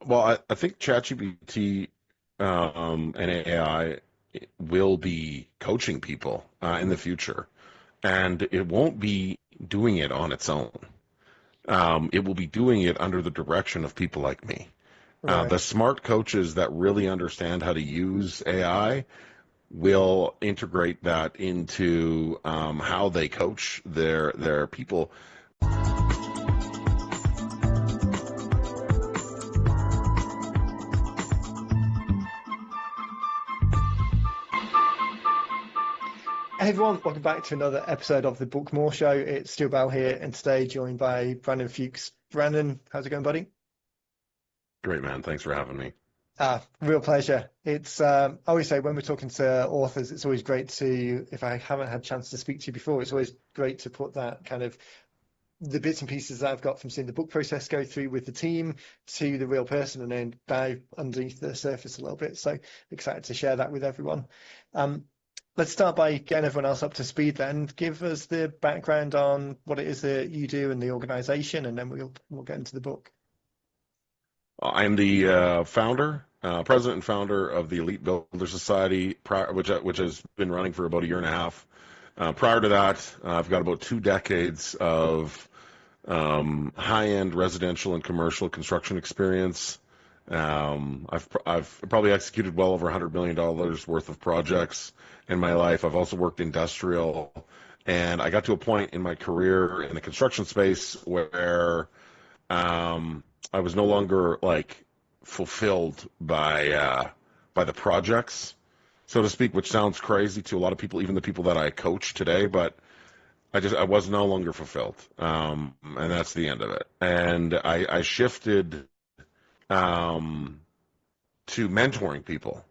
Well, I think ChatGPT and AI will be coaching people in the future, and it won't be doing it on its own. It will be doing it under the direction of people like me. Right. The smart coaches that really understand how to use AI will integrate that into how they coach their people. Hey everyone, welcome back to another episode of the Book More Show. It's Stu Bell here, and today joined by Brandon Fuchs. Brandon, how's it going, buddy? Great, man. Thanks for having me. Real pleasure. It's I always say when we're talking to authors, it's always great to, if I haven't had a chance to speak to you before, it's always great to put that kind of the bits and pieces that I've got from seeing the book process go through with the team to the real person and then dive underneath the surface a little bit. So excited to share that with everyone. Um, let's start by getting everyone else up to speed then. Give us the background on what it is that you do and the organization, and then we'll get into the book. I'm the president and founder of the Elite Builder Society, which has been running for about a year and a half. Prior to that, I've got about 2 decades of high-end residential and commercial construction experience. I've probably executed well over $100 million worth of projects in my life. I've also worked industrial, and I got to a point in my career in the construction space where I was no longer like fulfilled by the projects, so to speak, which sounds crazy to a lot of people, even the people that I coach today. But I was no longer fulfilled, and that's the end of it. And I shifted to mentoring people.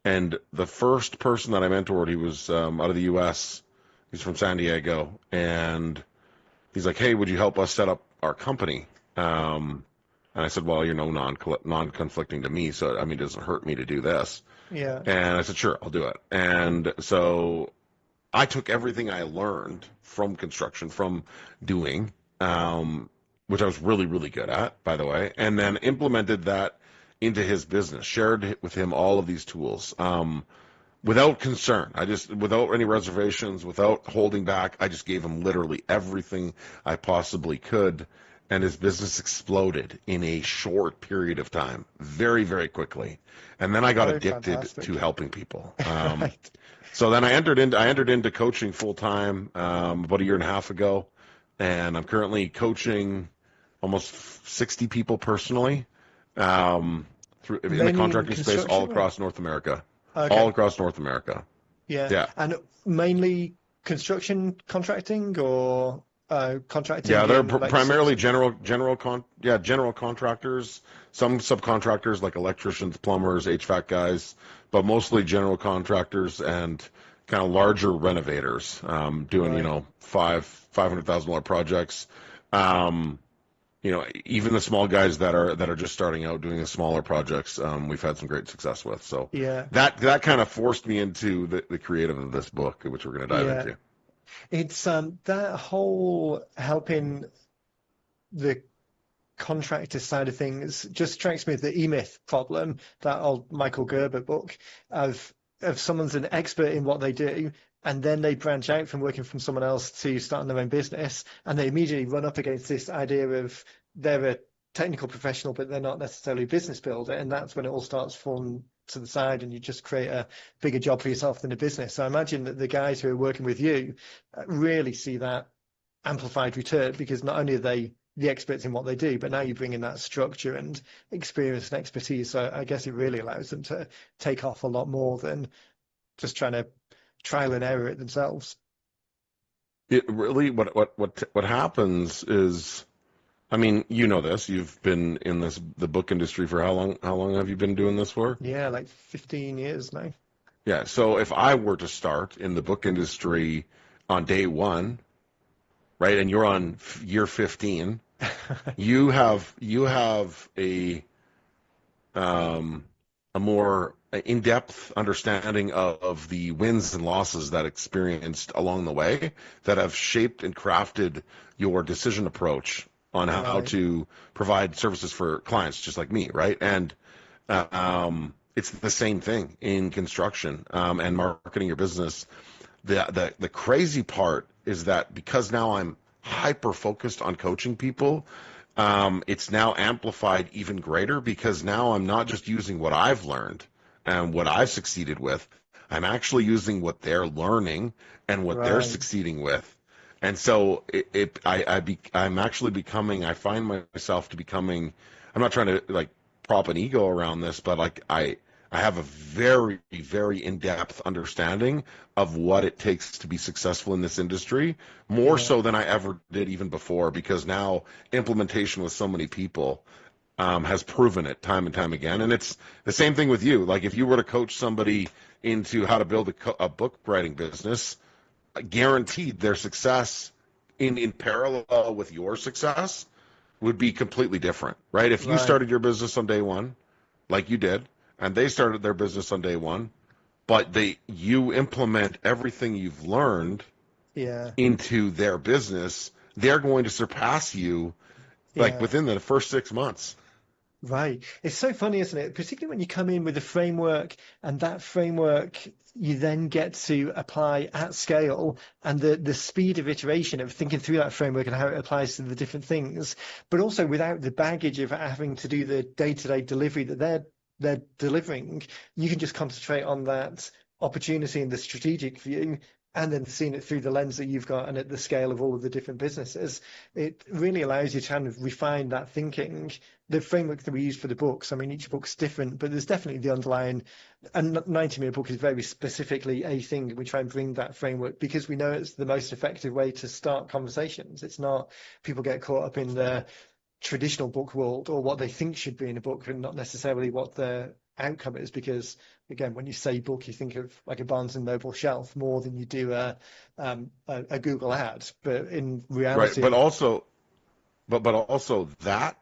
And the first person that I mentored, he was out of the U.S. He's from San Diego, and he's like, "Hey, would you help us set up our company?" And I said, "Well, you're no non-conflicting to me, so I mean, it doesn't hurt me to do this." Yeah, And I said, "Sure, I'll do it." And so I took everything I learned from construction, from doing, which I was really, really good at, by the way, and then implemented that into his business, shared with him all of these tools. Without concern, without any reservations, without holding back, I just gave him literally everything I possibly could, and his business exploded in a short period of time, very, very quickly. And then I got oh, addicted to fantastic. helping people. Right. So then I entered into coaching full time about a year and a half ago, and I'm currently coaching almost 60 people personally through in the Mainly in contracting space all construction, or? across North America, all Okay. across North America. Yeah. Yeah, And mainly construction contracting or contracting yeah, they're in like primarily subs. general contractors, some subcontractors like electricians, plumbers, HVAC guys, but mostly general contractors and kind of larger renovators doing Right. $500,000 projects. Um, even the small guys that are just starting out doing the smaller projects, we've had some great success with. So Yeah. that kind of forced me into the creative of this book, which we're going to dive Yeah. into. It's that whole helping the contractor side of things just strikes me as the E-Myth problem, that old Michael Gerber book of someone's an expert in what they do, and then they branch out from working from someone else to starting their own business, and they immediately run up against this idea of they're a technical professional, but they're not necessarily a business builder, and that's when it all starts falling to the side, and you just create a bigger job for yourself than a business. So I imagine that the guys who are working with you really see that amplified return because not only are they the experts in what they do, but now you bring in that structure and experience and expertise. So I guess it really allows them to take off a lot more than just trying to trial and error it themselves. It really what happens is, I mean, you know this. You've been in the book industry for how long? How long have you been doing this for? Yeah, like 15 years now. Yeah. So if I were to start in the book industry on day one, right, and you're on year 15, you have um, a more in-depth understanding of the wins and losses that experienced along the way that have shaped and crafted your decision approach on how Right. to provide services for clients just like me, right? And it's the same thing in construction and marketing your business. The crazy part is that because now I'm hyper focused on coaching people, it's now amplified even greater because now I'm not just using what I've learned and what I've succeeded with. I'm actually using what they're learning and what they're Right. succeeding with. And so I'm actually becoming, I find myself to becoming, I'm not trying to like prop an ego around this, but like I have a very, very in-depth understanding of what it takes to be successful in this industry, more Yeah. so than I ever did even before, because now implementation with so many people has proven it time and time again. And it's the same thing with you. Like if you were to coach somebody into how to build a book writing business, guaranteed their success in parallel with your success would be completely different, right? If you Right. started your business on day one, like you did, and they started their business on day one, but you implement everything you've learned Yeah. into their business, they're going to surpass you like Yeah. within the first 6 months. Right. It's so funny, isn't it? Particularly when you come in with a framework and that framework you then get to apply at scale and the speed of iteration of thinking through that framework and how it applies to the different things, but also without the baggage of having to do the day-to-day delivery that they're delivering, you can just concentrate on that opportunity and the strategic view and then seeing it through the lens that you've got and at the scale of all of the different businesses. It really allows you to kind of refine that thinking the framework that we use for the books. I mean, each book's different, but there's definitely the underlying. A 90-minute book is very specifically a thing. We try and bring that framework because we know it's the most effective way to start conversations. It's not people get caught up in the traditional book world or what they think should be in a book and not necessarily what the outcome is because again when you say book you think of like a Barnes and Noble shelf more than you do a Google ad but in Right. But reality also but also that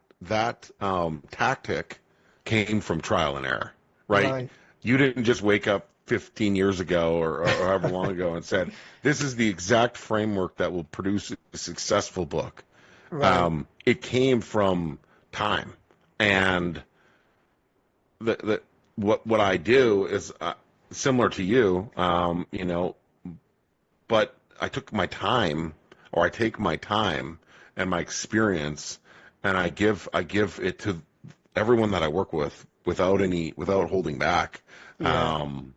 tactic came from trial and error, right? right You didn't just wake up 15 years ago or however long ago and said, this is the exact framework that will produce a successful book. right It came from time. And the what I do is similar to you, but I took my time, or I take my time and my experience, and I give it to everyone that I work with without holding back. yeah Um,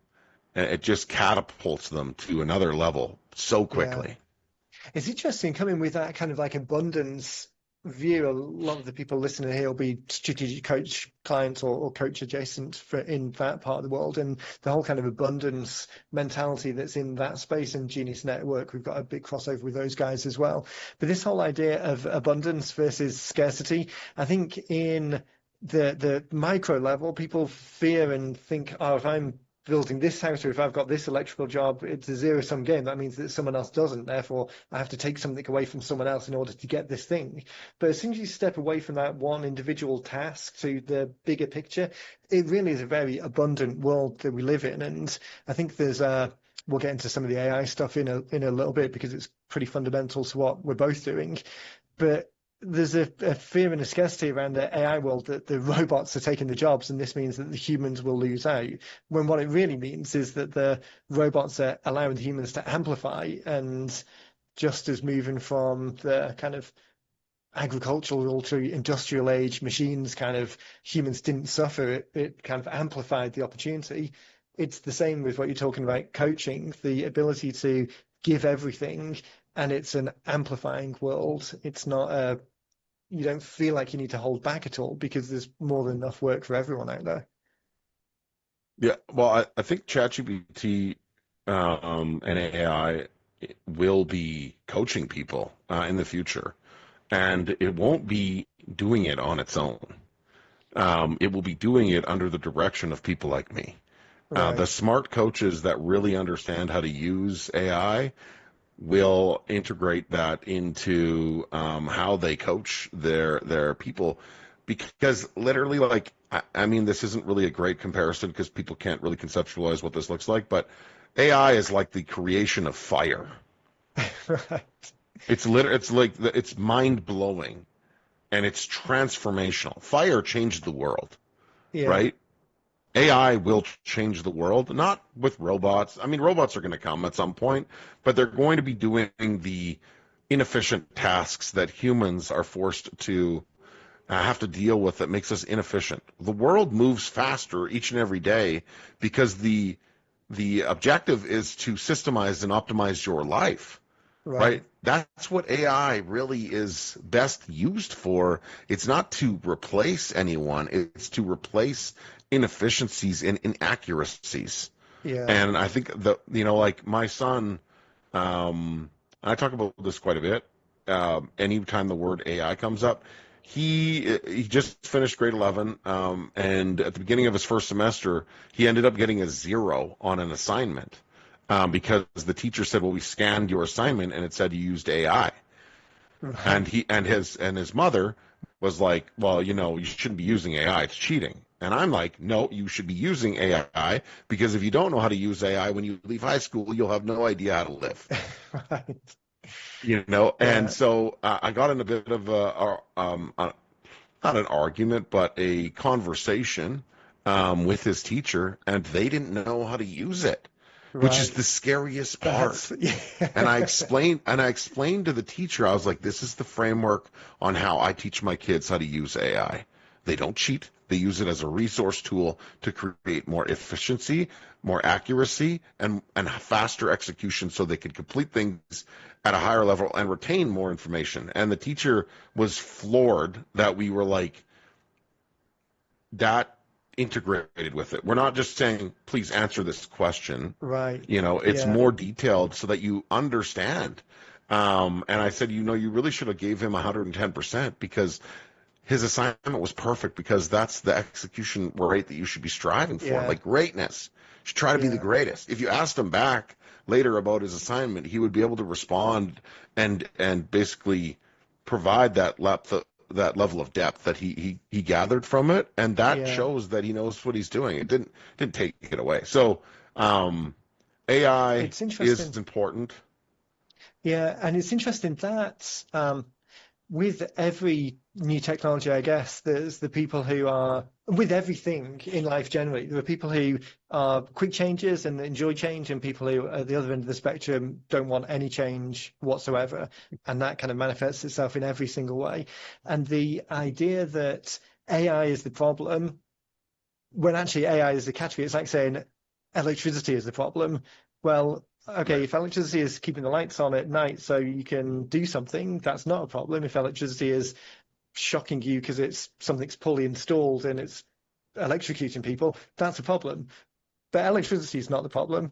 and it just catapults them to another level so yeah. quickly. It's interesting coming with that kind of like abundance view. A lot of the people listening here will be strategic coach clients or coach adjacent for in that part of the world, and the whole kind of abundance mentality that's in that space and Genius Network. We've got a big crossover with those guys as well. But this whole idea of abundance versus scarcity, I think in the micro level, people fear and think, oh, if I'm building this house or if I've got this electrical job, it's a zero sum game. That means that someone else doesn't. Therefore, I have to take something away from someone else in order to get this thing. But as soon as you step away from that one individual task to the bigger picture, it really is a very abundant world that we live in. And I think there's we'll get into some of the AI stuff in a little bit because it's pretty fundamental to what we're both doing. But there's a fear and a scarcity around the AI world that the robots are taking the jobs, and this means that the humans will lose out. When what it really means is that the robots are allowing the humans to amplify, and just as moving from the kind of agricultural to industrial age machines, kind of humans didn't suffer, it kind of amplified the opportunity. It's the same with what you're talking about coaching, the ability to give everything, and it's an amplifying world. It's not a you don't feel like you need to hold back at all because there's more than enough work for everyone out there. Yeah, well, I think ChatGPT and AI will be coaching people in the future, and it won't be doing it on its own. It will be doing it under the direction of people like me. The Right. smart coaches that really understand how to use AI will integrate that into how they coach their people, because literally, like, I mean, this isn't really a great comparison because people can't really conceptualize what this looks like, but AI is like the creation of fire. Right. It's like it's mind blowing and it's transformational. Fire changed the world, Yeah, right? AI will change the world, not with robots. I mean, robots are going to come at some point, but they're going to be doing the inefficient tasks that humans are forced to have to deal with that makes us inefficient. The world moves faster each and every day because the objective is to systemize and optimize your life, right? right. That's what AI really is best used for. It's not to replace anyone, it's to replace inefficiencies and inaccuracies. Yeah, And I think like my son, I talk about this quite a bit. Anytime the word AI comes up, he just finished grade 11, and at the beginning of his first semester, he ended up getting a 0 on an assignment because the teacher said, "Well, we scanned your assignment and it said you used AI." And right. his mother was like, "Well, you shouldn't be using AI. It's cheating." And I'm like, "No, you should be using AI because if you don't know how to use AI when you leave high school, you'll have no idea how to live." Right. And Yeah, so I got in a bit of not an argument, but a conversation with his teacher, and they didn't know how to use it, which is right. the scariest That's part. yeah. And I explained to the teacher, I was like, this is the framework on how I teach my kids how to use AI. They don't cheat. They use it as a resource tool to create more efficiency, more accuracy, and faster execution so they can complete things at a higher level and retain more information. And the teacher was floored that we were like that integrated with it. We're not just saying, please answer this question. Right. It's Yeah, more detailed so that you understand. And I said, you really should have gave him 110% because his assignment was perfect because that's the execution rate that you should be striving for, yeah, like greatness. You should try to be the yeah, greatest. If you asked him back later about his assignment, he would be able to respond and basically provide that level of depth that he gathered from it, and that yeah. shows that he knows what he's doing. It didn't take it away. So AI It's is interesting. important. Yeah, and it's interesting that with every new technology, I guess, there's the people who are, with everything in life generally, there are people who are quick changes and enjoy change, and people who, at the other end of the spectrum, don't want any change whatsoever. And that kind of manifests itself in every single way. And the idea that AI is the problem, when actually AI is the category, it's like saying electricity is the problem. Well, okay, Right. if electricity is keeping the lights on at night so you can do something, that's not a problem. If electricity is shocking you because it's something's poorly installed and it's electrocuting people, that's a problem. But electricity is not the problem.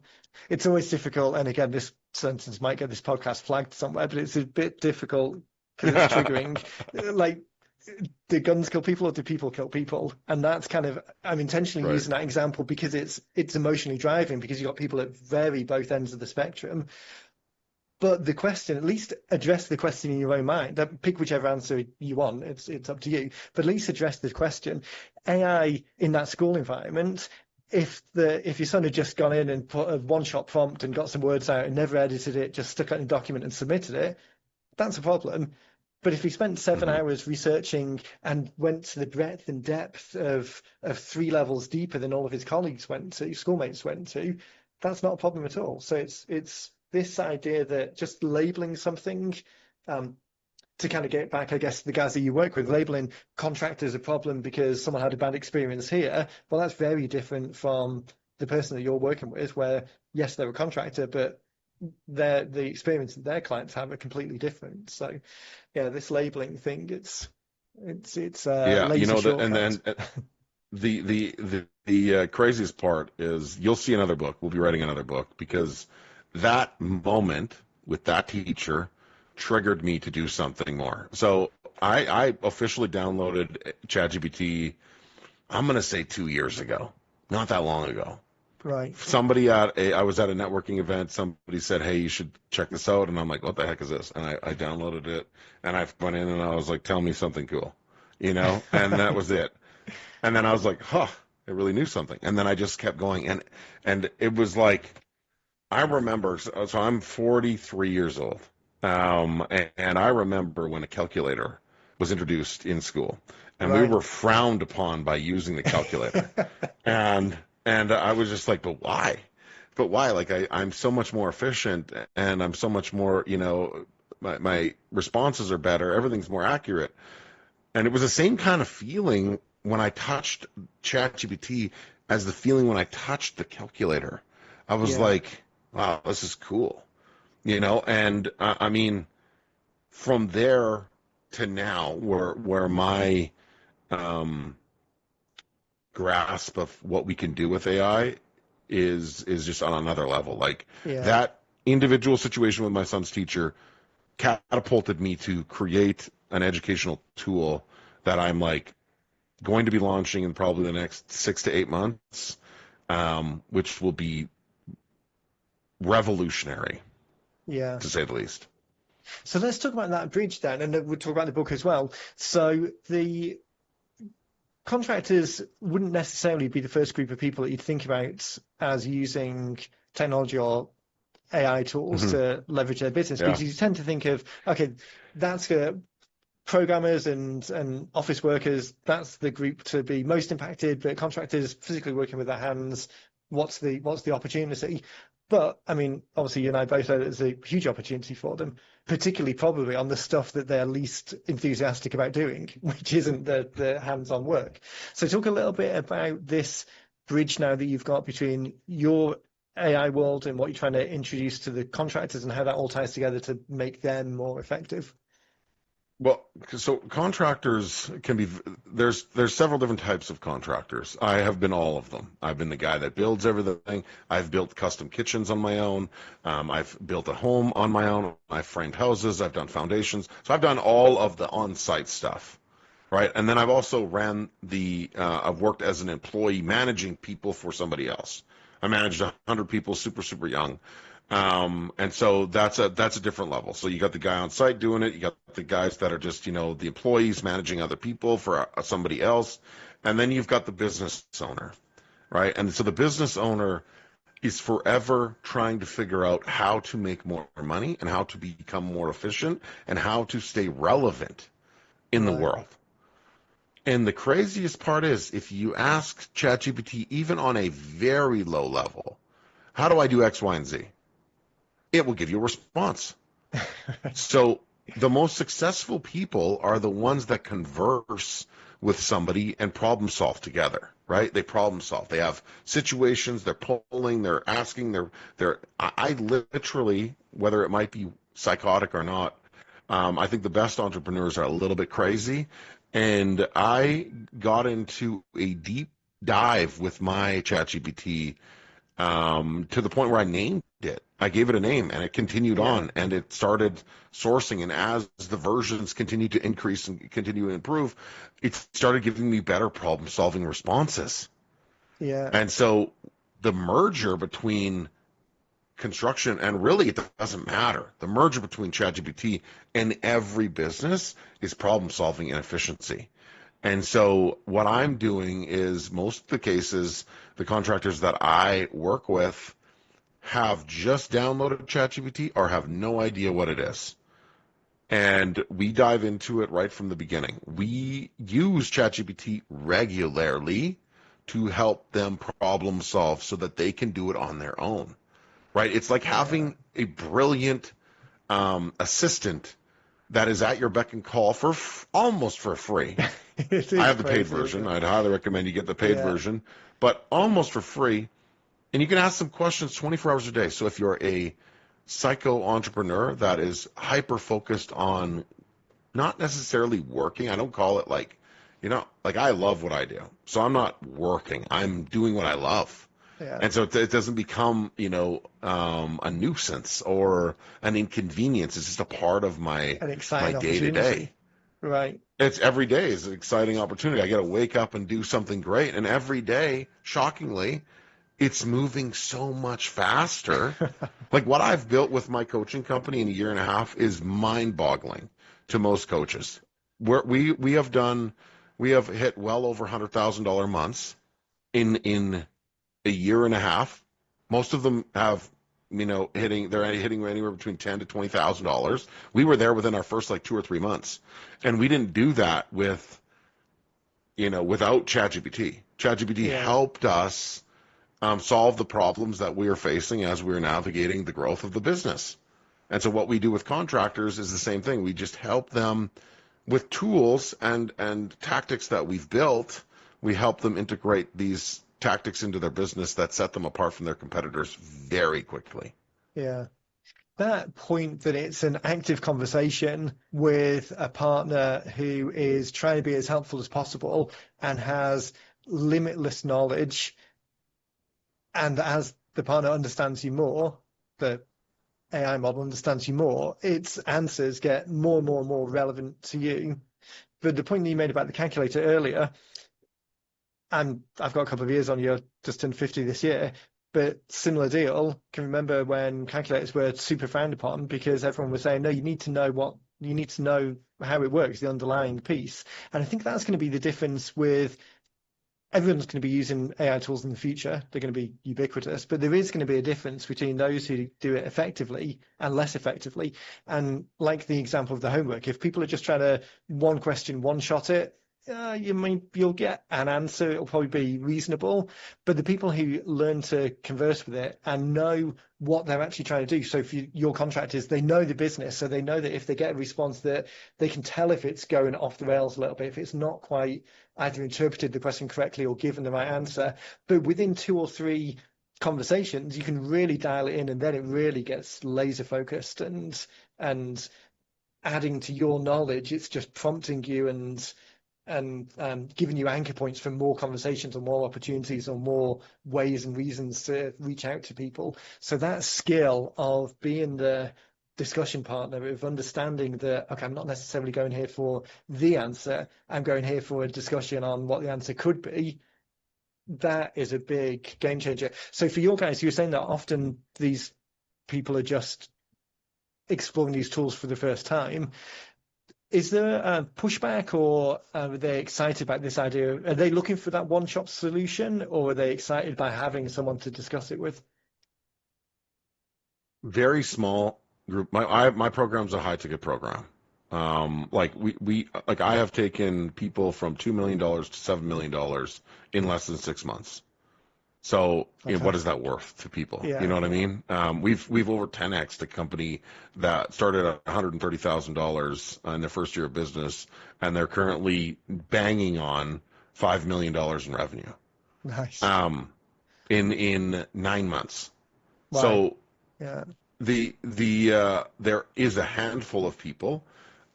It's always difficult, and again, this sentence might get this podcast flagged somewhere, but it's a bit difficult because it's triggering. Like, do guns kill people or do people kill people? And that's kind of, I'm intentionally Right. using that example because it's emotionally driving because you've got people at very both ends of the spectrum. But the question, at least address the question in your own mind. Pick whichever answer you want. It's up to you. But at least address the question. AI in that school environment, if your son had just gone in and put a one-shot prompt and got some words out and never edited it, just stuck it in a document and submitted it, that's a problem. But if he spent seven Hmm. hours researching and went to the breadth and depth of three levels deeper than all of his colleagues went to, schoolmates went to, that's not a problem at all. So it's this idea that just labeling something, um, to kind of get back, I guess, to the guys that you work with, labeling contractors a problem because someone had a bad experience here. Well, that's very different from the person that you're working with, where yes, they're a contractor, but the experience that their clients have are completely different. So yeah, this labeling thing, it's Yeah, lazy that, and shortcut. then the craziest part is you'll see another book. We'll be writing another book because that moment with that teacher triggered me to do something more. So I officially downloaded ChatGPT. I'm gonna say 2 years ago, not that long ago. Right. I was at a networking event. Somebody said, "Hey, you should check this out," and I'm like, "What the heck is this?" And I downloaded it, and I went in and I was like, "Tell me something cool," and that was it. And then I was like, huh, I really knew something. And then I just kept going. And it was like, I remember, so I'm 43 years old. And I remember when a calculator was introduced in school, and we Right. were frowned upon by using the calculator. And I was just like, but why? But why? Like I'm so much more efficient, and I'm so much more, my responses are better, everything's more accurate. And it was the same kind of feeling when I touched ChatGPT as the feeling when I touched the calculator. I was Yeah. like, wow, this is cool, and I mean, from there to now, where my um, grasp of what we can do with AI is just on another level. Like Yeah. that individual situation with my son's teacher catapulted me to create an educational tool that I'm like going to be launching in probably the next 6 to 8 months, which will be revolutionary Yeah. to say the least. So let's talk about that bridge then, and then we'll talk about the book as well. So the contractors wouldn't necessarily be the first group of people that you'd think about as using technology or AI tools Hmm. to leverage their business, Yeah. because you tend to think of, okay, that's programmers and office workers, that's the group to be most impacted, but contractors physically working with their hands, what's the opportunity? But I mean, obviously you and I both know that there's a huge opportunity for them, particularly probably on the stuff that they're least enthusiastic about doing, which isn't the hands-on work. So talk a little bit about this bridge now that you've got between your AI world and what you're trying to introduce to the contractors and how that all ties together to make them more effective. Well, so contractors can be there's several different types of contractors. I have been all of them. I've been the guy that builds everything. I've built custom kitchens on my own. I've built a home on my own. I've framed houses. I've done foundations. So I've done all of the on-site stuff, right? And then I've also I've worked as an employee managing people for somebody else. I managed 100 people, super, super young. And so that's a different level. So you got the guy on site doing it. You got the guys that are just, the employees managing other people for somebody else. And then you've got the business owner, right? And so the business owner is forever trying to figure out how to make more money and how to become more efficient and how to stay relevant in the Right. world. And the craziest part is if you ask ChatGPT, even on a very low level, how do I do X, Y, and Z? It will give you a response. So the most successful people are the ones that converse with somebody and problem solve together, right? They problem solve. They have situations, they're polling, they're asking, I literally, whether it might be psychotic or not, I think the best entrepreneurs are a little bit crazy. And I got into a deep dive with my ChatGPT to the point where I named it. I gave it a name and it continued Yeah. on and it started sourcing. And as the versions continued to increase and continue to improve, it started giving me better problem solving responses. Yeah. And so the merger between construction and really it doesn't matter. The merger between ChatGPT and every business is problem solving and efficiency. And so what I'm doing is most of the cases, the contractors that I work with have just downloaded ChatGPT or have no idea what it is. And we dive into it right from the beginning. We use ChatGPT regularly to help them problem solve so that they can do it on their own. Right? It's like Yeah. having a brilliant assistant that is at your beck and call for almost for free. It I is have the paid crazy, isn't version. it? I'd highly recommend you get the paid Yeah. version, but almost for free. And you can ask them questions 24 hours a day. So if you're a psycho entrepreneur that is hyper focused on not necessarily working, I don't call it like, like I love what I do. So I'm not working. I'm doing what I love. Yeah. And so it doesn't become, a nuisance or an inconvenience. It's just a part of An my exciting day to day. opportunity. Right. It's every day is an exciting opportunity. I got to wake up and do something great. And every day, shockingly, it's moving so much faster. Like what I've built with my coaching company in a year and a half is mind-boggling to most coaches. We have hit well over $100,000 months in a year and a half. Most of them have they're hitting anywhere between $10,000 to $20,000. We were there within our first like 2 or 3 months, and we didn't do that without ChatGPT. ChatGPT Yeah, helped us solve the problems that we are facing as we are navigating the growth of the business. And so what we do with contractors is the same thing. We just help them with tools and tactics that we've built. We help them integrate these tactics into their business that set them apart from their competitors very quickly. yeah. That point that it's an active conversation with a partner who is trying to be as helpful as possible and has limitless knowledge, and as the partner understands you more, the AI model understands you more, its answers get more and more and more relevant to you. But the point that you made about the calculator earlier, and I've got a couple of years on you, just turned 50 this year, but similar deal. Can remember when calculators were super frowned upon because everyone was saying, no, you need to know how it works, the underlying piece. And I think that's going to be the difference with everyone's going to be using AI tools in the future. They're going to be ubiquitous, but there is going to be a difference between those who do it effectively and less effectively. And like the example of the homework, if people are just trying to one question, one shot it, you'll get an answer. It'll probably be reasonable, but the people who learn to converse with it and know what they're actually trying to do. So for your contractors, they know the business, so they know that if they get a response that they can tell if it's going off the rails a little bit, if it's not quite either interpreted the question correctly or given the right answer. But within 2 or 3 conversations, you can really dial it in, and then it really gets laser focused and adding to your knowledge. It's just prompting you and giving you anchor points for more conversations or more opportunities or more ways and reasons to reach out to people. So that skill of being the discussion partner, of understanding that, okay, I'm not necessarily going here for the answer, I'm going here for a discussion on what the answer could be. That is a big game changer. So for your guys, you were saying that often these people are just exploring these tools for the first time. Is there a pushback, or are they excited about this idea? Are they looking for that one-shop solution, or are they excited by having someone to discuss it with? Very small group. My program's a high ticket program. Like we like I have taken people from $2 million to $7 million in less than 6 months. So, what is Fantastic. that worth to people? You Yeah, know what I yeah. mean? We've over 10x the company that started at $130,000 in their first year of business, and they're currently banging on $5 million in revenue Nice. um, in 9 months. Wow. So Yeah. there is a handful of people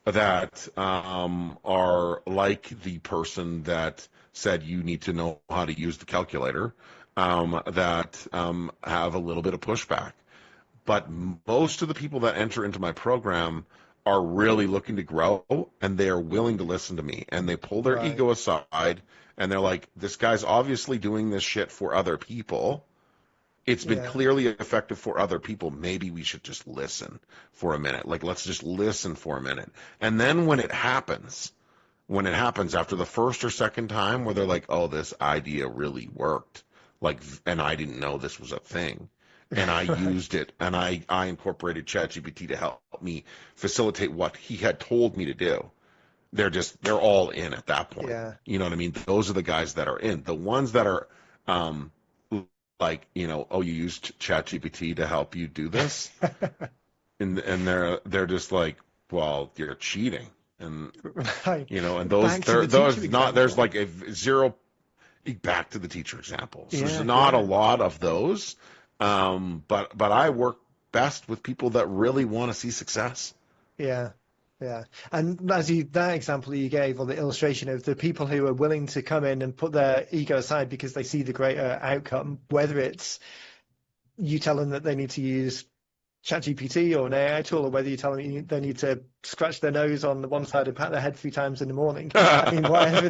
that are like the person that said you need to know how to use the calculator, that have a little bit of pushback. But most of the people that enter into my program are really looking to grow, and they are willing to listen to me, and they pull their Right. ego aside, and they're like, this guy's obviously doing this shit for other people. It's been Yeah. clearly effective for other people. Maybe we should just listen for a minute. Like, let's just listen for a minute. And then when it happens after the first or second time where they're like, oh, this idea really worked, like, and I didn't know this was a thing. And I Right. used it, and I incorporated ChatGPT to help me facilitate what he had told me to do. They're all in at that point. Yeah. You know what I mean? Those are the guys that are in. The ones that are um, like, oh, you used ChatGPT to help you do this, and they're just like, well, you're cheating, and Right. and Back to the teacher those not there's example. like a zero back to the teacher examples. There's Yeah, not a yeah. lot of those, but I work best with people that really want to see success. Yeah, yeah. And that example you gave, or the illustration of the people who are willing to come in and put their ego aside because they see the greater outcome, whether it's you tell them that they need to use ChatGPT or an AI tool, or whether you tell them they need to scratch their nose on the one side and pat their head 3 times in the morning. I mean, whatever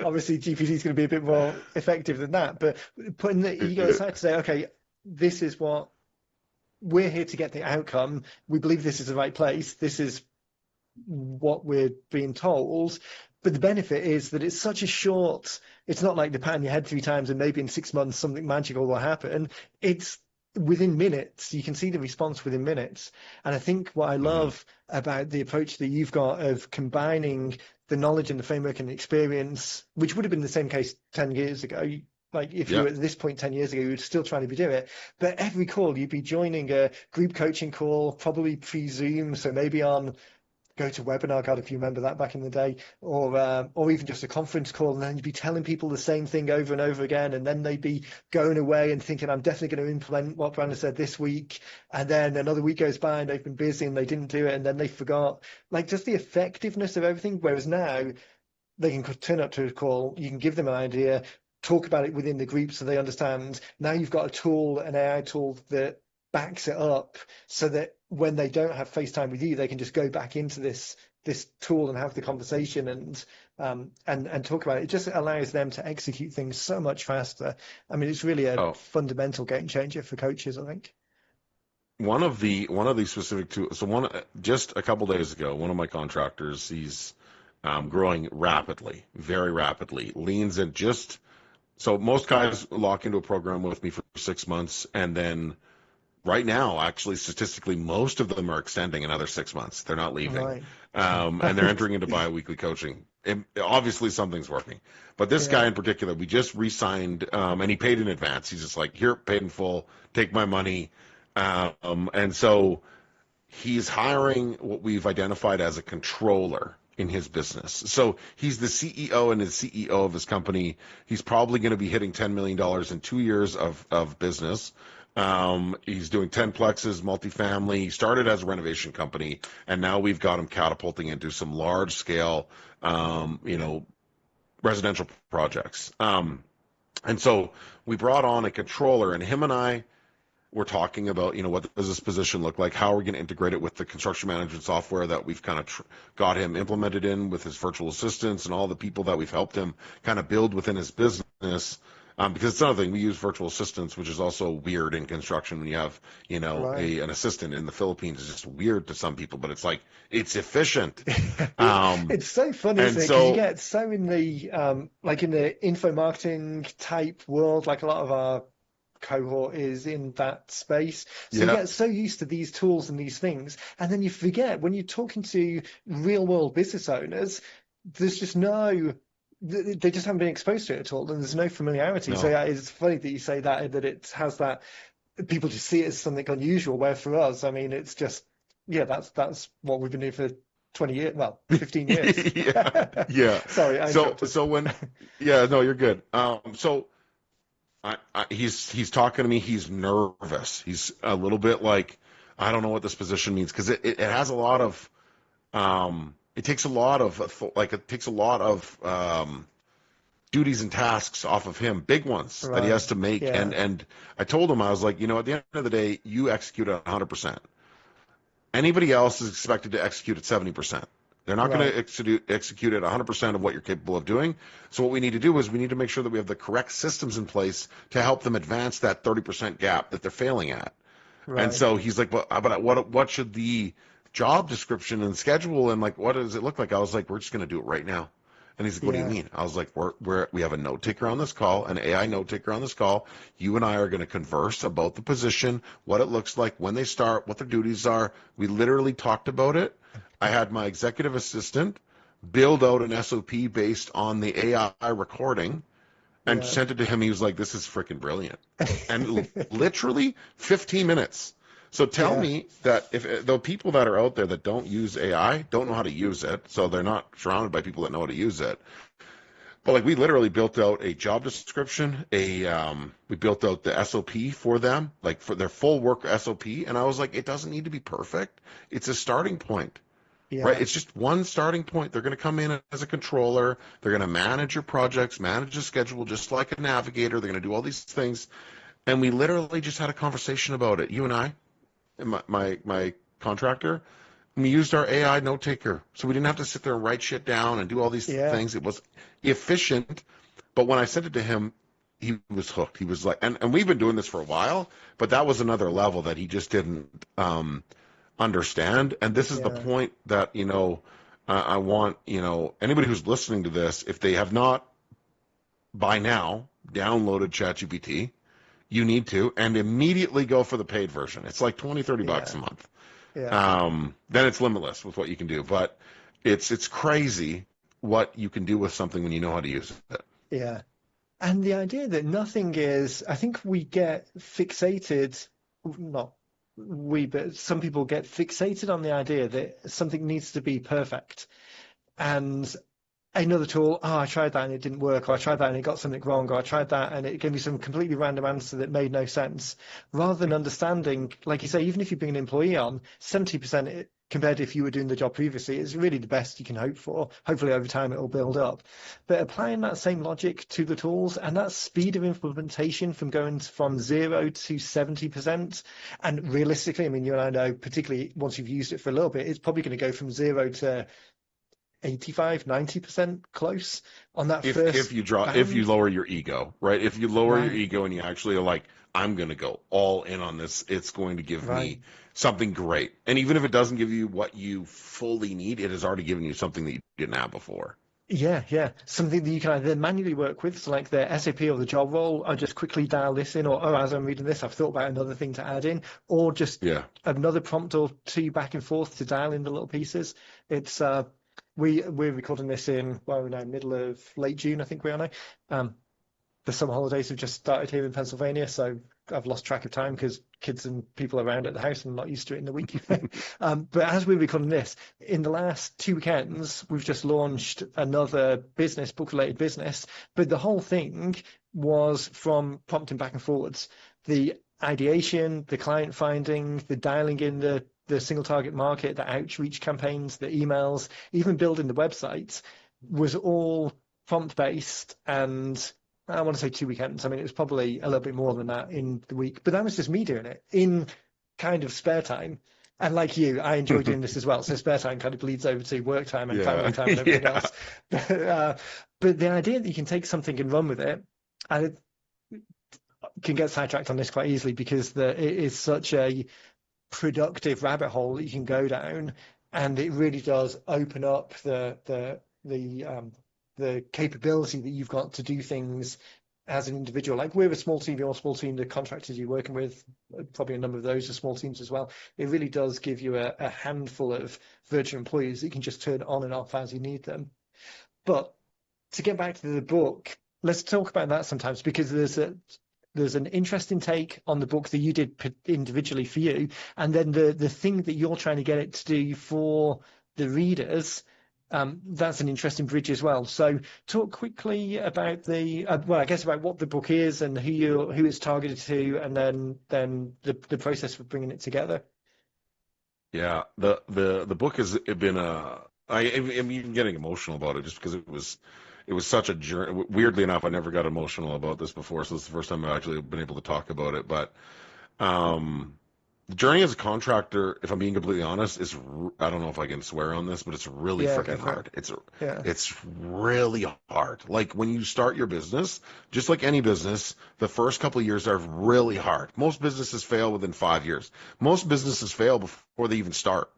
obviously GPT is going to be a bit more effective than that, but putting the ego aside to say, okay, this is what we're here to get the outcome. We believe this is the right place. This is what we're being told. But the benefit is that it's such a short, it's not like the pat on your head 3 times and maybe in 6 months something magical will happen. It's within minutes. You can see the response within minutes. And I think what I Hmm. love about the approach that you've got of combining the knowledge and the framework and the experience, which would have been the same case 10 years ago. Like if you Yeah. were at this point 10 years ago, you would still trying to do it. But every call, you'd be joining a group coaching call, probably pre-Zoom, so maybe on go to webinar, God, if you remember that back in the day, or even just a conference call, and then you'd be telling people the same thing over and over again, and then they'd be going away and thinking, I'm definitely going to implement what Brandon said this week, and then another week goes by and they've been busy and they didn't do it, and then they forgot. Like just the effectiveness of everything. Whereas now they can turn up to a call, you can give them an idea, talk about it within the group so they understand. Now you've got a tool, an AI tool that backs it up so that when they don't have FaceTime with you, they can just go back into this tool and have the conversation and talk about it. It just allows them to execute things so much faster. I mean, it's really a Oh, fundamental game changer for coaches, I think. one of the specific tools. So one just a couple days ago, one of my contractors, he's growing rapidly, very rapidly, leans in just so most guys lock into a program with me for 6 months, and then right now, actually, statistically, most of them are extending another 6 months. They're not leaving, Right. and they're Right. entering into bi-weekly coaching. And obviously, something's working. But this guy Yeah. in particular, we just re-signed, and he paid in advance. He's just like, here, paid in full, take my money. And so he's hiring what we've identified as a controller in his business. So he's the CEO and his CEO of his company. He's probably going to be hitting $10 million in 2 years of business. He's doing 10 plexes, multifamily. He started as a renovation company, and now we've got him catapulting into some large scale, residential projects. And so we brought on a controller, and him and I we're talking about, what does this position look like? How are we going to integrate it with the construction management software that we've kind of got him implemented in with his virtual assistants and all the people that we've helped him kind of build within his business? Because it's another thing, we use virtual assistants, which is also weird in construction when you have, Right. an assistant in the Philippines is just weird to some people, but it's like, it's efficient. Um, It's so funny, and isn't it? Because you so, get so in the like in the info marketing type world, like a lot of our cohort is in that space. So you yeah, get so used to these tools and these things, and then you forget when you're talking to real world business owners, there's just no. They just haven't been exposed to it at all, and there's no familiarity. So no. yeah, it's funny that you say that it has that people just see it as something unusual. Where for us, I mean, it's just yeah, that's what we've been doing for 20 years, well, 15 years. Yeah, yeah. Sorry, I So, interrupted. so when, yeah, no, you're good. So he's talking to me. He's nervous. He's a little bit like, I don't know what this position means because it has a lot of, it takes a lot of, like, it takes a lot of, duties and tasks off of him, big ones that he Right. has to make. And Yeah. I told him, I was like, at the end of the day, you execute at 100%. Anybody else is expected to execute at 70%. They're not going Right. to execute at 100% of what you're capable of doing. So what we need to do is we need to make sure that we have the correct systems in place to help them advance that 30% gap that they're failing at. And Right. so he's like, but what should the job description and schedule and like what does it look like? I was like, we're just going to do it right now. And he's like, what do you Yeah. mean? I was like, we have a note taker on this call, an AI note taker on this call. You and I are going to converse about the position, what it looks like, when they start, what their duties are. We literally talked about it. I had my executive assistant build out an SOP based on the AI recording and Yeah. sent it to him. He was like, this is freaking brilliant. And literally 15 minutes. So tell Yeah. me that if the people that are out there that don't use AI don't know how to use it, so they're not surrounded by people that know how to use it. But like we literally built out a job description, we built out the SOP for them, like for their full work SOP, and I was like, it doesn't need to be perfect. It's a starting point. Right, Yeah. it's just one starting point. They're going to come in as a controller. They're going to manage your projects, manage the schedule, just like a navigator. They're going to do all these things. And we literally just had a conversation about it. You and I, and my contractor, we used our AI note taker, so we didn't have to sit there and write shit down and do all these Yeah. things. It was efficient. But when I sent it to him, he was hooked. He was like, and we've been doing this for a while, but that was another level that he just didn't understand. And this is the Yeah. point that, I want, anybody who's listening to this, if they have not by now downloaded ChatGPT, you need to, and immediately go for the paid version. It's like 20, $30 Yeah, a month. yeah, Then it's limitless with what you can do, but it's crazy what you can do with something when you know how to use it. yeah. And the idea that nothing is, I think we get fixated, not we, but some people get fixated on the idea that something needs to be perfect. And another tool, oh, I tried that and it didn't work, or I tried that and it got something wrong, or I tried that and it gave me some completely random answer that made no sense. Rather than understanding, like you say, even if you bring an employee on, 70% compared to if you were doing the job previously is really the best you can hope for. Hopefully over time it will build up. But applying that same logic to the tools and that speed of implementation from going from 0 to 70%, and realistically, I mean, you and I know, particularly once you've used it for a little bit, it's probably going to go from 0 to 85, 90% close on that If first you draw if you bang. lower your ego, right? If you lower your Right, ego and you actually are like, I'm going to go all in on this, it's going to give right. me something great. And even if it doesn't give you what you fully need, it has already given you something that you didn't have before. Yeah, yeah. Something that you can either manually work with, so like the SAP or the job role, I just quickly dial this in, or oh, as I'm reading this, I've thought about another thing to add in, or just Yeah. another prompt or two back and forth to dial in the little pieces. It's we're recording this in, well, we're now middle of late June, I think we are now. The summer holidays have just started here in Pennsylvania, so I've lost track of time because kids and people around at the house and I'm not used to it in the week. But as we're recording this, in the last 2 weekends, we've just launched another business, book-related business, but the whole thing was from prompting back and forwards. The ideation, the client finding, the dialing in the single target market, the outreach campaigns, the emails, even building the website was all prompt based and I want to say 2 weekends. I mean, it was probably a little bit more than that in the week, but that was just me doing it in kind of spare time. And like you, I enjoy doing this as well. So spare time kind of bleeds over to work time and Yeah. family time and everything Yeah. else. But the idea that you can take something and run with it, and it can get sidetracked on this quite easily because it is such a productive rabbit hole that you can go down, and it really does open up the capability that you've got to do things as an individual. Like we're a small team, you're a small team, the contractors you're working with, probably a number of those are small teams as well. It really does give you a handful of virtual employees that you can just turn on and off as you need them. But to get back to the book, let's talk about that sometimes because there's an interesting take on the book that you did individually for you, and then the thing that you're trying to get it to do for the readers. That's an interesting bridge as well. So, talk quickly about well, I guess about what the book is and who it's targeted to, and then the process for bringing it together. Yeah. The book has been I'm even getting emotional about it just because it was such a journey. Weirdly enough, I never got emotional about this before, so this is the first time I've actually been able to talk about it. But um, the journey as a contractor, if I'm being completely honest, I don't know if I can swear on this, but it's really Yeah, go freaking for it. hard. Yeah, It's really hard. Like when you start your business, just like any business, the first couple of years are really hard. Most businesses fail within 5 years. Most businesses fail before they even start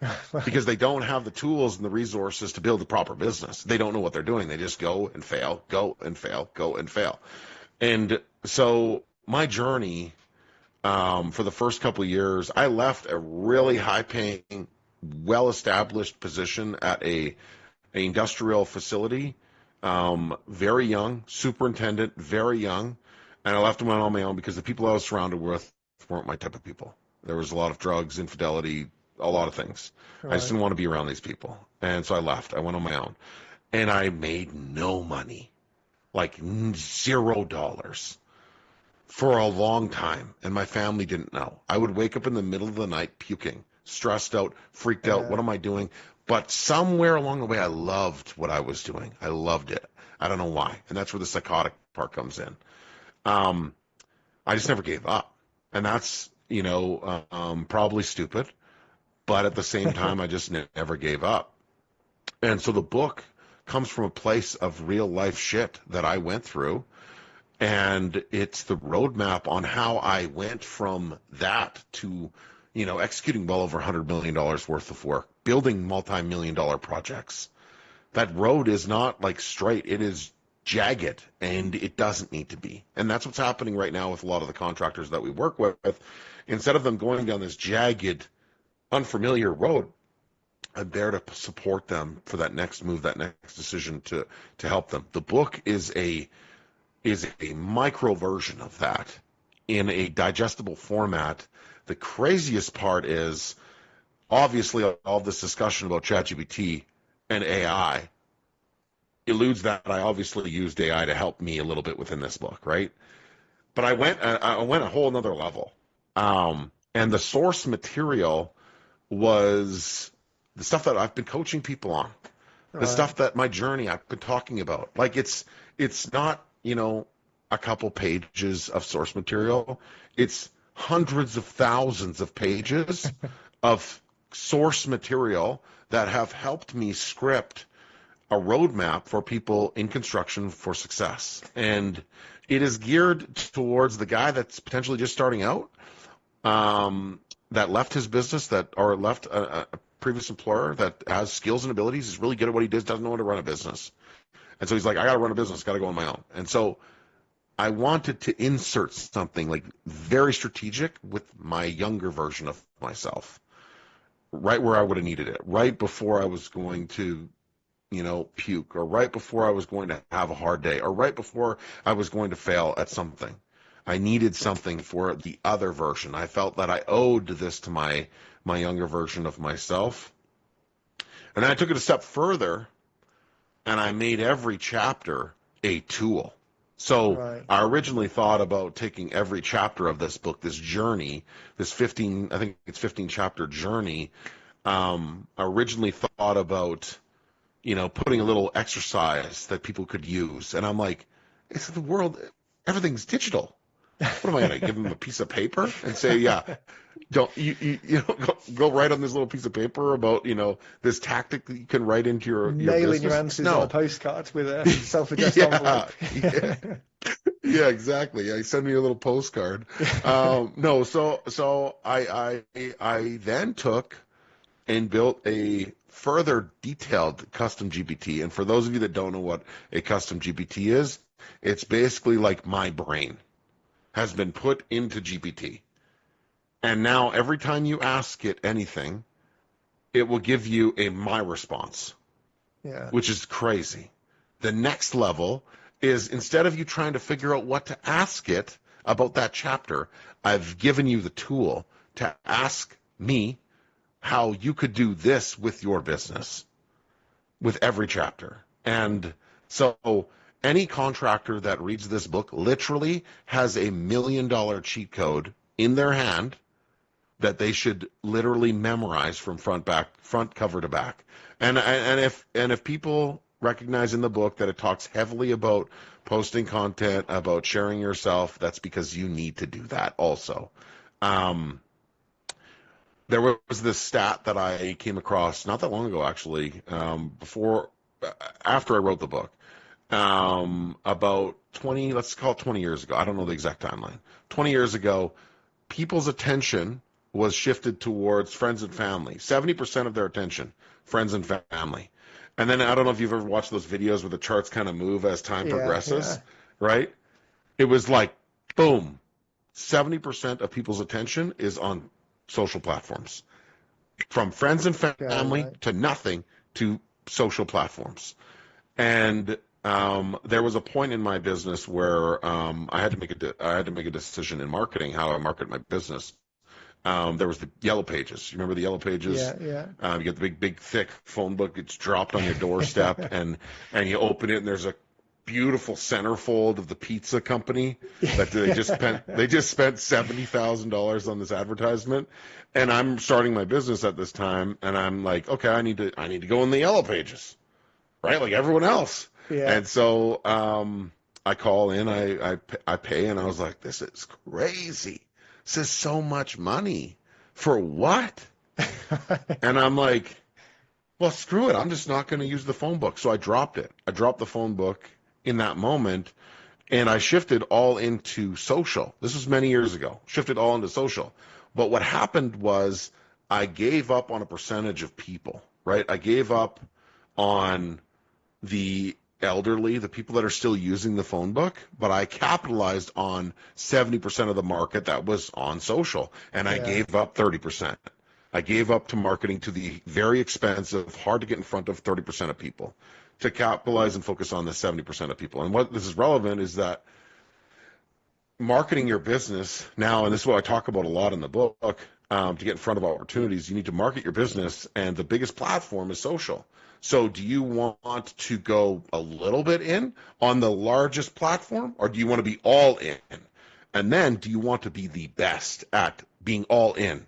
right. because they don't have the tools and the resources to build a proper business. They don't know what they're doing. They just go and fail, go and fail, go and fail. And so my journey for the first couple of years, I left a really high-paying, well-established position at a industrial facility. Very young, superintendent, very young, and I left him on my own because the people I was surrounded with weren't my type of people. There was a lot of drugs, infidelity, a lot of things. I just Right. didn't want to be around these people, and so I left. I went on my own, and I made no money, like $0 for a long time, and my family didn't know. I would wake up in the middle of the night puking, stressed out, freaked out. What Yeah. am I doing? But somewhere along the way, I loved what I was doing. I loved it. I don't know why. And that's where the psychotic part comes in. Um, I just never gave up. And that's, probably stupid. But at the same time, I just never gave up. And so the book comes from a place of real life shit that I went through, and it's the roadmap on how I went from that to, executing well over $100 million worth of work, building multi-million dollar projects. That road is not like straight. It is jagged, and it doesn't need to be. And that's what's happening right now with a lot of the contractors that we work with. Instead of them going down this jagged, unfamiliar road, I'm there to support them for that next move, that next decision to help them. The book is a micro version of that in a digestible format. The craziest part is obviously all this discussion about ChatGPT and AI eludes that I obviously used AI to help me a little bit within this book, right? But I went a whole another level, and the source material was the stuff that I've been coaching people on, the Right. stuff that my journey I've been talking about. Like it's not, a couple pages of source material. It's hundreds of thousands of pages of source material that have helped me script a roadmap for people in construction for success. And it is geared towards the guy that's potentially just starting out, that left his business or left a previous employer that has skills and abilities, is really good at what he does, doesn't know how to run a business. And so he's like, I got to run a business, got to go on my own. And so I wanted to insert something like very strategic with my younger version of myself, right where I would have needed it, right before I was going to, puke, or right before I was going to have a hard day, or right before I was going to fail at something. I needed something for the other version. I felt that I owed this to my younger version of myself. And then I took it a step further, and I made every chapter a tool. So Right. I originally thought about taking every chapter of this book, this journey, this 15, I think it's 15 chapter journey. I originally thought about, putting a little exercise that people could use. And I'm like, it's the world, everything's digital. What am I going to give them a piece of paper and say, yeah, don't go write on this little piece of paper about, this tactic that you can write into your Nailing your business? answers on a No. postcard with a self-addressed Yeah, envelope. yeah, yeah, exactly. Yeah, send me a little postcard. No, so I then took and built a further detailed custom GPT. And for those of you that don't know what a custom GPT is, it's basically like my brain has been put into GPT. And now every time you ask it anything, it will give you a my response, Yeah. which is crazy. The next level is, instead of you trying to figure out what to ask it about that chapter, I've given you the tool to ask me how you could do this with your business with every chapter. And so any contractor that reads this book literally has $1 million cheat code in their hand that they should literally memorize from front cover to back. And if people recognize in the book that it talks heavily about posting content, about sharing yourself, that's because you need to do that also. Um, there was this stat that I came across not that long ago, actually, after I wrote the book, about 20, let's call it 20 years ago. I don't know the exact timeline. 20 years ago, people's attention was shifted towards friends and family. 70% of their attention, friends and family. And then I don't know if you've ever watched those videos where the charts kind of move as time Yeah. progresses, Yeah. right? It was like, boom, 70% of people's attention is on social platforms, from friends and Okay. family Right. to nothing to social platforms. And there was a point in my business where I had to make a decision in marketing how I market my business. There was the yellow pages. You remember the yellow pages? Yeah. Yeah. You get the big, thick phone book. It's dropped on your doorstep, and you open it, and there's a beautiful centerfold of the pizza company that they just spent $70,000 on this advertisement. And I'm starting my business at this time, and I'm like, okay, I need to go in the yellow pages, right? Like everyone else. Yeah. And so I call in, I pay, and I was like, this is crazy. This is so much money for what? And I'm like, well, screw it. I'm just not going to use the phone book. So I dropped it. I dropped the phone book in that moment, and I shifted all into social. This was many years ago. Shifted all into social. But what happened was I gave up on a percentage of people, right? I gave up on the elderly, the people that are still using the phone book, but I capitalized on 70% of the market that was on social, and I Yeah. gave up 30%. I gave up to marketing to the very expensive, hard to get in front of 30% of people to capitalize and focus on the 70% of people. And what this is relevant is that marketing your business now, and this is what I talk about a lot in the book, to get in front of opportunities, you need to market your business, and the biggest platform is social. So do you want to go a little bit in on the largest platform, or do you want to be all in? And then do you want to be the best at being all in?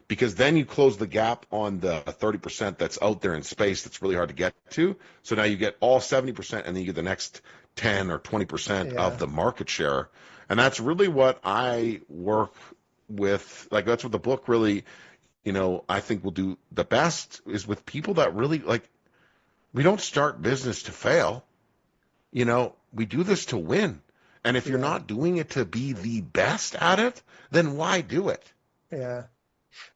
Because then you close the gap on the 30% that's out there in space that's really hard to get to. So now you get all 70%, and then you get the next 10 or 20% of Yeah. the market share. And that's really what I work with. Like, that's what the book really, I think will do the best is with people that really like, we don't start business to fail. We do this to win. And if you're Yeah. not doing it to be the best at it, then why do it? Yeah.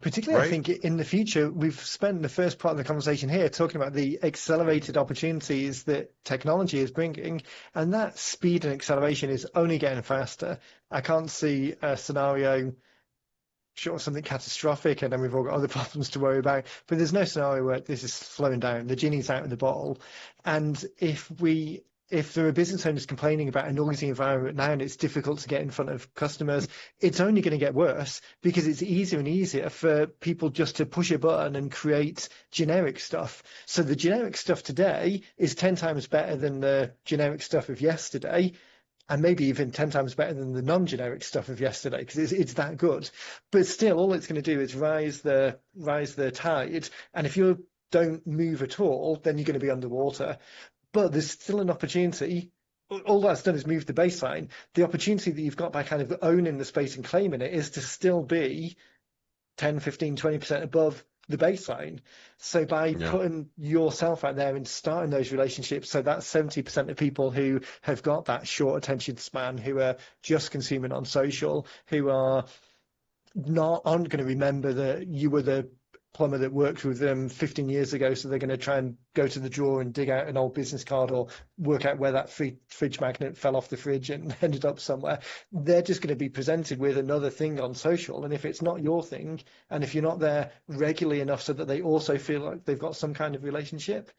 Particularly, I Right? think in the future, we've spent the first part of the conversation here talking about the accelerated opportunities that technology is bringing, and that speed and acceleration is only getting faster. I can't see a scenario short of something catastrophic, and then we've all got other problems to worry about. But there's no scenario where this is slowing down. The genie's out of the bottle, and if there are business owners complaining about a noisy environment now and it's difficult to get in front of customers, it's only going to get worse because it's easier and easier for people just to push a button and create generic stuff. So the generic stuff today is 10 times better than the generic stuff of yesterday, and maybe even 10 times better than the non-generic stuff of yesterday because it's that good. But still, all it's going to do is rise the tide. And if you don't move at all, then you're going to be underwater. But there's still an opportunity. All that's done is move the baseline. The opportunity that you've got by kind of owning the space and claiming it is to still be 10, 15, 20% above the baseline. So by Yeah. putting yourself out there and starting those relationships, so that's 70% of people who have got that short attention span, who are just consuming on social, who aren't going to remember that you were the plumber that worked with them 15 years ago, so they're going to try and go to the drawer and dig out an old business card or work out where that fridge magnet fell off the fridge and ended up somewhere. They're just going to be presented with another thing on social, and if it's not your thing, and if you're not there regularly enough so that they also feel like they've got some kind of relationship,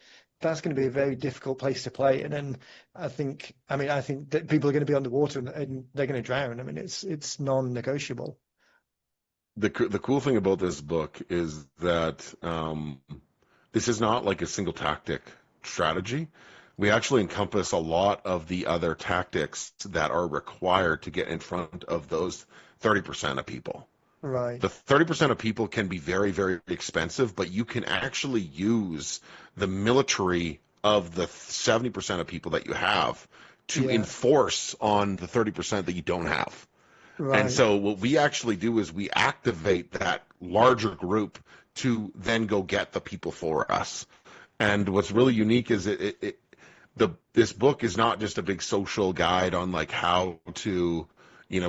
that's going to be a very difficult place to play in. And I think that people are going to be underwater and they're going to drown. I mean, it's non-negotiable. The cool thing about this book is that this is not like a single tactic strategy. We actually encompass a lot of the other tactics that are required to get in front of those 30% of people. Right. The 30% of people can be very, very expensive, but you can actually use the military of the 70% of people that you have to Yeah. enforce on the 30% that you don't have. And Right. so what we actually do is we activate that larger group to then go get the people for us. And what's really unique is this book is not just a big social guide on like how to,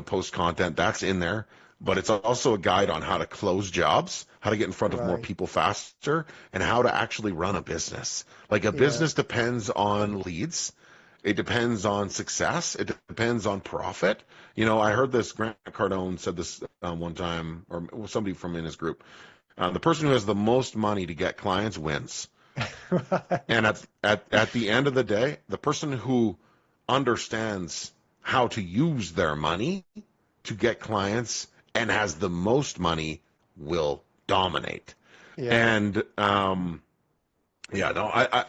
post content. That's in there, but it's also a guide on how to close jobs, how to get in front of more Right. people faster, and how to actually run a business. Like a Yeah. business depends on leads. It depends on success. It depends on profit. I heard this, Grant Cardone said this one time, or somebody from in his group. The person who has the most money to get clients wins. And Right. at the end of the day, the person who understands how to use their money to get clients and has the most money will dominate. Yeah. And yeah, no,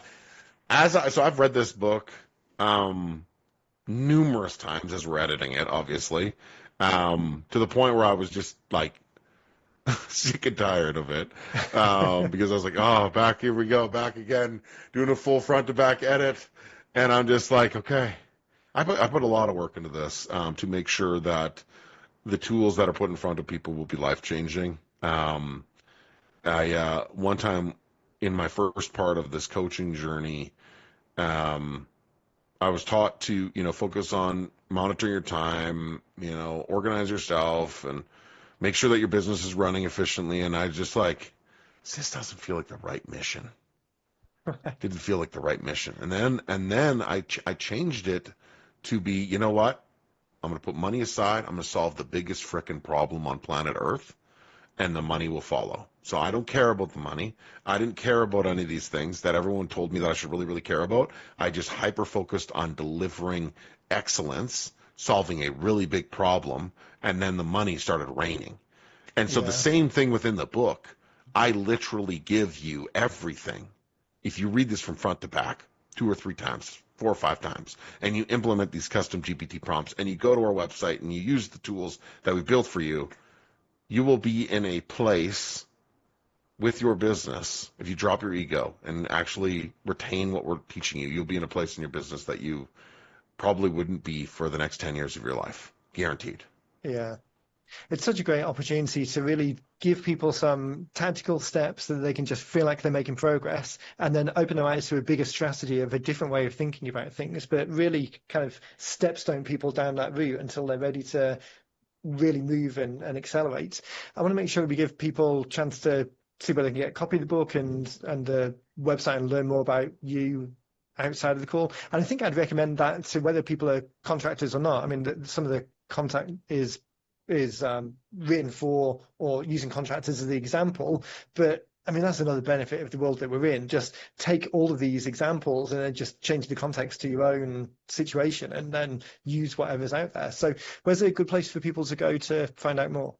so I've read this book numerous times as we're editing it, obviously, to the point where I was just like sick and tired of it, because I was like, oh, back here we go, back again, doing a full front to back edit, and I'm just like, okay, I put a lot of work into this to make sure that the tools that are put in front of people will be life changing. I one time in my first part of this coaching journey, um, I was taught to, focus on monitoring your time, organize yourself and make sure that your business is running efficiently. And I just like, this doesn't feel like the right mission. Didn't feel like the right mission. And then I changed it to be, you know what? I'm going to put money aside. I'm going to solve the biggest frickin' problem on planet Earth, and the money will follow. So I don't care about the money. I didn't care about any of these things that everyone told me that I should really, really care about. I just hyper focused on delivering excellence, solving a really big problem, and then the money started raining. And so the Yeah, same thing within the book. I literally give you everything. If you read this from front to back, 2 or 3 times, 4 or 5 times, and you implement these custom GPT prompts, and you go to our website and you use the tools that we built for you, you will be in a place with your business. If you drop your ego and actually retain what we're teaching you, you'll be in a place in your business that you probably wouldn't be for the next 10 years of your life. Guaranteed. yeah. It's such a great opportunity to really give people some tactical steps so that they can just feel like they're making progress and then open their eyes to a bigger strategy of a different way of thinking about things, but really kind of stepstone people down that route until they're ready to really move and accelerate. I want to make sure we give people a chance to see whether they can get a copy of the book and the website and learn more about you outside of the call. And I think I'd recommend that to whether people are contractors or not. I mean, some of the contact is written for or using contractors as the example, but I mean, that's another benefit of the world that we're in. Just take all of these examples and then just change the context to your own situation and then use whatever's out there. So, where's a good place for people to go to find out more?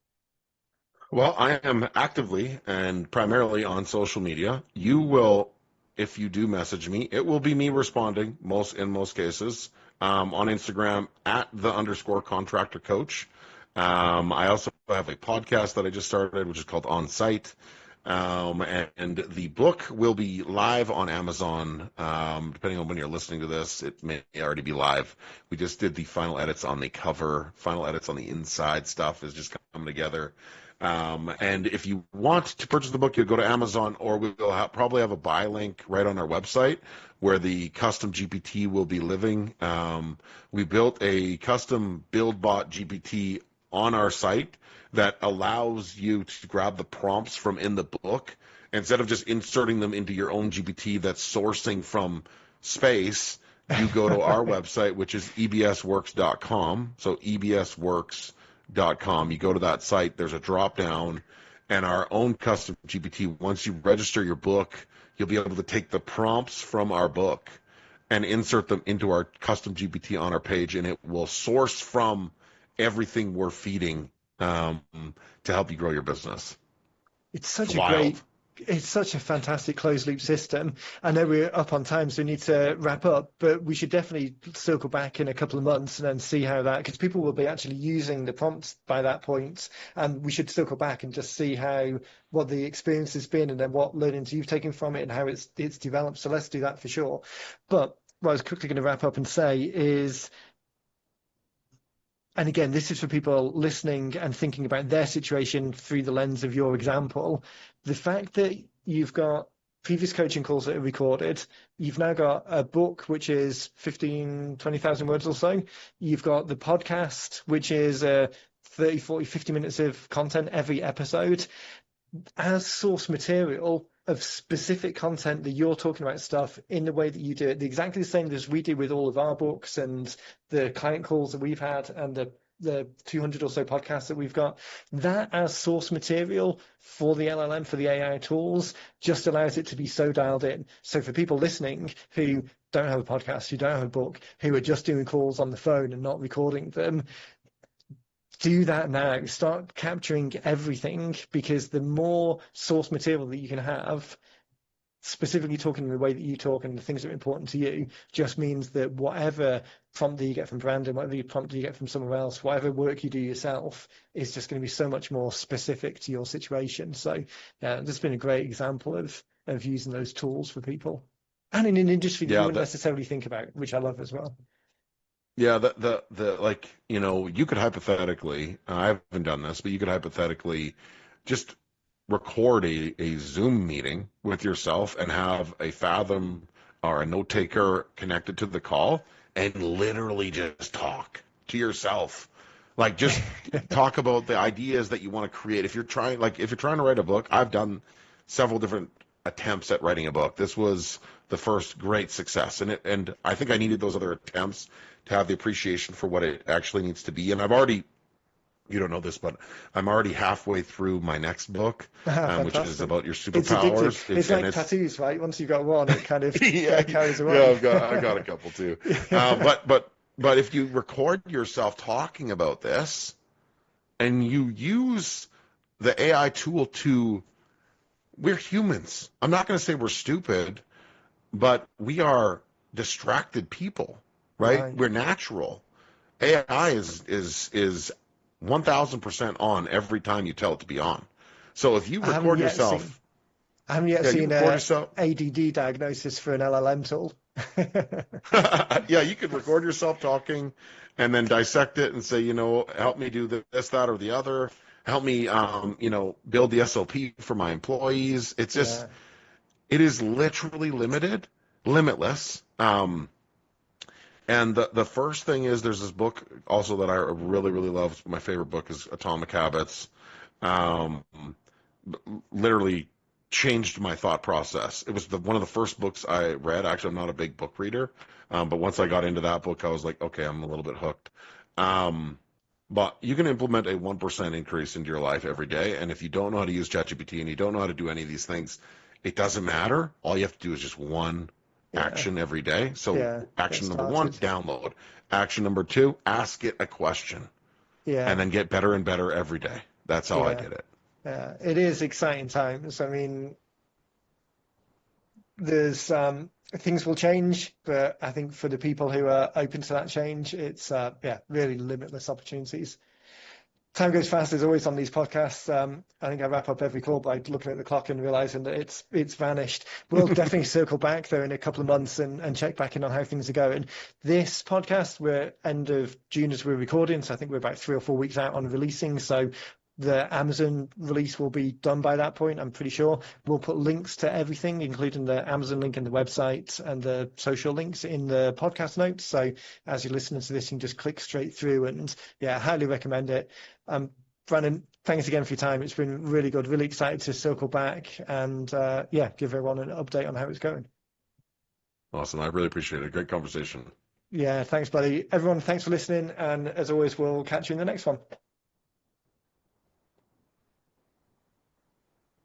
Well, I am actively and primarily on social media. You will, if you do message me, it will be me responding in most cases. On Instagram at the underscore contractor coach. I also have a podcast that I just started, which is called On Site. And the book will be live on Amazon. Depending on when you're listening to this, it may already be live. We just did the final edits on the cover, final edits on the inside stuff is just coming together. And if you want to purchase the book, you'll go to Amazon, or we will probably have a buy link right on our website where the custom GPT will be living. We built a custom build bot GPT on our site that allows you to grab the prompts from in the book instead of just inserting them into your own GPT that's sourcing from space. You go to our website, which is ebsworks.com. So ebsworks.com. You go to that site, there's a drop down, and our own custom GPT, once you register your book, you'll be able to take the prompts from our book and insert them into our custom GPT on our page, and it will source from everything we're feeding to help you grow your business. It's It's such a wild. great, it's such a fantastic closed loop system. I know we're up on time, so we need to wrap up, but we should definitely circle back in a couple of months and then see how that, because people will be actually using the prompts by that point, and we should circle back and just see how what the experience has been and then what learnings you've taken from it and how it's developed. So let's do that for sure. But what I was quickly going to wrap up and say is, and again, this is for people listening and thinking about their situation through the lens of your example. The fact that you've got previous coaching calls that are recorded, you've now got a book, which is 15, 20,000 words or so. You've got the podcast, which is 30, 40, 50 minutes of content every episode as source material of specific content that you're talking about stuff in the way that you do it, exactly the same as we do with all of our books and the client calls that we've had and the 200 or so podcasts that we've got, that as source material for the LLM, for the AI tools, just allows it to be so dialed in. So for people listening who don't have a podcast, who don't have a book, who are just doing calls on the phone and not recording them, do that now. Start capturing everything because the more source material that you can have, specifically talking in the way that you talk and the things that are important to you, just means that whatever prompt that you get from Brandon, whatever prompt you get from somewhere else, whatever work you do yourself is just going to be so much more specific to your situation. So yeah, this has been a great example of using those tools for people. And in an industry that you Yeah, wouldn't necessarily think about, which I love as well. the like, you could hypothetically, I haven't done this, but you could hypothetically just record a Zoom meeting with yourself and have a Fathom or a note taker connected to the call and literally just talk to yourself. Like, just talk about the ideas that you want to create. If you're trying to write a book, I've done several different attempts at writing a book. This was the first great success, and I think I needed those other attempts to have the appreciation for what it actually needs to be. And I've already, you don't know this, but I'm already halfway through my next book, which is Fantastic. about your It's addictive. superpowers. It's And like it's tattoos, right? Once you've got one, it kind of yeah, carries yeah. away. I've got a couple too. Yeah. But if you record yourself talking about this and you use the AI tool to, we're humans. I'm not going to say we're stupid, but we are distracted people, right? Right. We're natural. AI is 1,000% on every time you tell it to be on. So if you I haven't record yet seen yourself, I haven't yet yeah, you seen record a yourself. ADD diagnosis for an LLM tool. Yeah, you could record yourself talking and then dissect it and say, help me do this, that, or the other. Help me, build the SOP for my employees. It's just, Yeah. it is literally limitless. And the first thing is there's this book also that I really, really love. My favorite book is Atomic Habits. Um, Literally changed my thought process. It was one of the first books I read. Actually, I'm not a big book reader, but once I got into that book, I was like, okay, I'm a little bit hooked. Um, but you can implement a 1% increase into your life every day. And if you don't know how to use ChatGPT and you don't know how to do any of these things, it doesn't matter. All you have to do is just one Yeah. action every day. So Yeah. Get action number one, started. download. Action number two, ask it a question and Yeah. then get better and better every day. That's how I Yeah. did it. Yeah. It is exciting times. I mean, there's things will change, but I think for the people who are open to that change, it's yeah, really limitless opportunities. Time goes fast as always on these podcasts. I think I wrap up every call by looking at the clock and realizing that it's vanished. We'll definitely circle back though in a couple of months and check back in on how things are going. This podcast, we're end of June as we're recording, so I think we're about 3 or 4 weeks out on releasing. So the Amazon release will be done by that point, I'm pretty sure. We'll put links to everything, including the Amazon link and the website and the social links in the podcast notes. So as you're listening to this, you can just click straight through and yeah, I highly recommend it. Brandon, thanks again for your time. It's been really good. Really excited to circle back and yeah, give everyone an update on how it's going. Awesome. I really appreciate it. Great conversation. Yeah, thanks, buddy. Everyone, thanks for listening. And as always, we'll catch you in the next one.